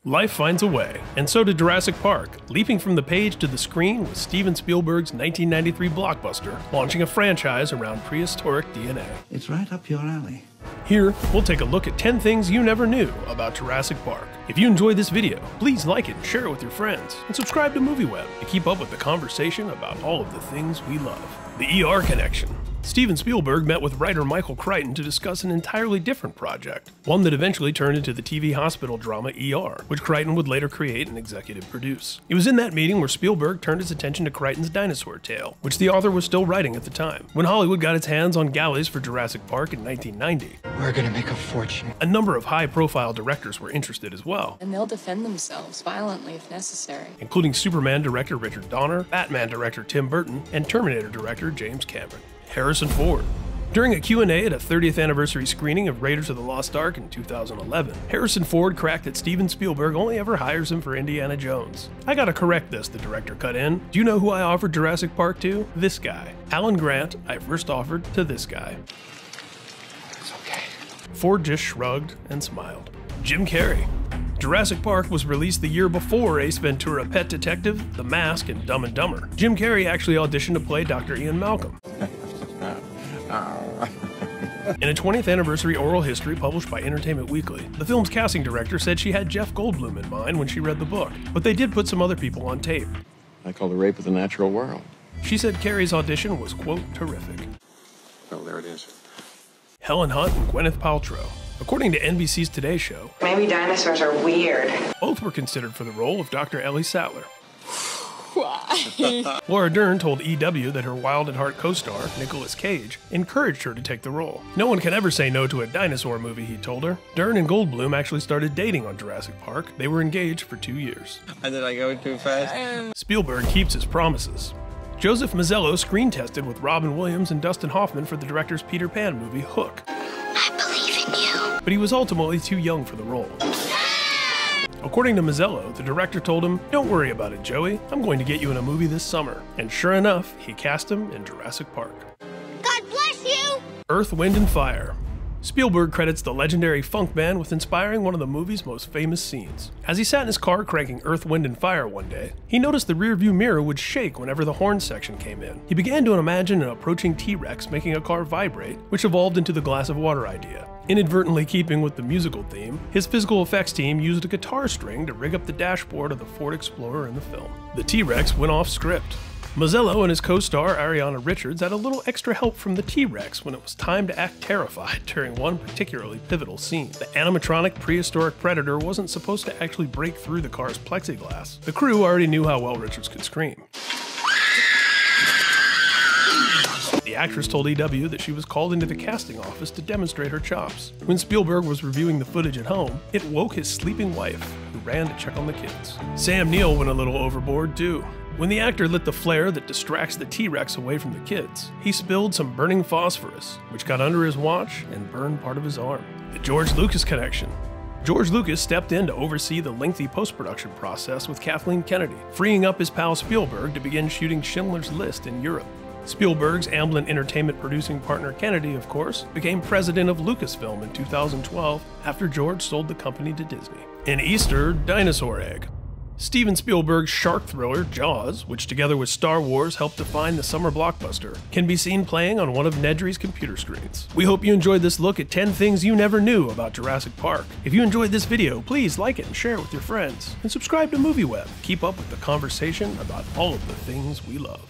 Life finds a way, and so did Jurassic Park. Leaping from the page to the screen was Steven Spielberg's 1993 blockbuster, launching a franchise around prehistoric DNA. It's right up your alley. Here, we'll take a look at 10 things you never knew about Jurassic Park. If you enjoyed this video, please like it and share it with your friends, and subscribe to MovieWeb to keep up with the conversation about all of the things we love. The ER connection. Steven Spielberg met with writer Michael Crichton to discuss an entirely different project, one that eventually turned into the TV hospital drama ER, which Crichton would later create and executive produce. It was in that meeting where Spielberg turned his attention to Crichton's Dinosaur tale, which the author was still writing at the time. When Hollywood got its hands on galleys for Jurassic Park in 1990, we're gonna make a fortune. A number of high-profile directors were interested as well. And they'll defend themselves violently if necessary. Including Superman director Richard Donner, Batman director Tim Burton, and Terminator director James Cameron. Harrison Ford. During a Q&A at a 30th anniversary screening of Raiders of the Lost Ark in 2011, Harrison Ford cracked that Steven Spielberg only ever hires him for Indiana Jones. "I gotta correct this," the director cut in. "Do you know who I offered Jurassic Park to? This guy. Alan Grant, I first offered to this guy." It's okay. Ford just shrugged and smiled. Jim Carrey. Jurassic Park was released the year before Ace Ventura: Pet Detective, The Mask, and Dumb and Dumber. Jim Carrey actually auditioned to play Dr. Ian Malcolm. In a 20th anniversary oral history published by Entertainment Weekly, the film's casting director said she had Jeff Goldblum in mind when she read the book, but they did put some other people on tape. I call the rape of the natural world. She said Carrey's audition was, quote, terrific. Oh, there it is. Helen Hunt and Gwyneth Paltrow. According to NBC's Today Show, maybe dinosaurs are weird. Both were considered for the role of Dr. Ellie Sattler. Why? Laura Dern told EW that her Wild at Heart co-star, Nicolas Cage, encouraged her to take the role. "No one can ever say no to a dinosaur movie," he told her. Dern and Goldblum actually started dating on Jurassic Park. They were engaged for 2 years. Did I go too fast? Spielberg keeps his promises. Joseph Mazzello screen tested with Robin Williams and Dustin Hoffman for the director's Peter Pan movie, Hook. I believe in you. But he was ultimately too young for the role. According to Mazzello, the director told him, "Don't worry about it, Joey. I'm going to get you in a movie this summer." And sure enough, he cast him in Jurassic Park. God bless you! Earth, Wind, and Fire. Spielberg credits the legendary funk band with inspiring one of the movie's most famous scenes. As he sat in his car cranking Earth, Wind, and Fire one day, he noticed the rearview mirror would shake whenever the horn section came in. He began to imagine an approaching T-Rex making a car vibrate, which evolved into the glass of water idea. Inadvertently keeping with the musical theme, his physical effects team used a guitar string to rig up the dashboard of the Ford Explorer in the film. The T-Rex went off script. Mazzello and his co-star Ariana Richards had a little extra help from the T-Rex when it was time to act terrified during one particularly pivotal scene. The animatronic prehistoric predator wasn't supposed to actually break through the car's plexiglass. The crew already knew how well Richards could scream. The actress told EW that she was called into the casting office to demonstrate her chops. When Spielberg was reviewing the footage at home, it woke his sleeping wife, who ran to check on the kids. Sam Neill went a little overboard too. When the actor lit the flare that distracts the T-Rex away from the kids, he spilled some burning phosphorus, which got under his watch and burned part of his arm. The George Lucas connection. George Lucas stepped in to oversee the lengthy post-production process with Kathleen Kennedy, freeing up his pal Spielberg to begin shooting Schindler's List in Europe. Spielberg's Amblin Entertainment producing partner Kennedy, of course, became president of Lucasfilm in 2012 after George sold the company to Disney. An Easter dinosaur egg. Steven Spielberg's shark thriller, Jaws, which together with Star Wars helped define the summer blockbuster, can be seen playing on one of Nedry's computer screens. We hope you enjoyed this look at 10 things you never knew about Jurassic Park. If you enjoyed this video, please like it and share it with your friends. And subscribe to MovieWeb. Keep up with the conversation about all of the things we love.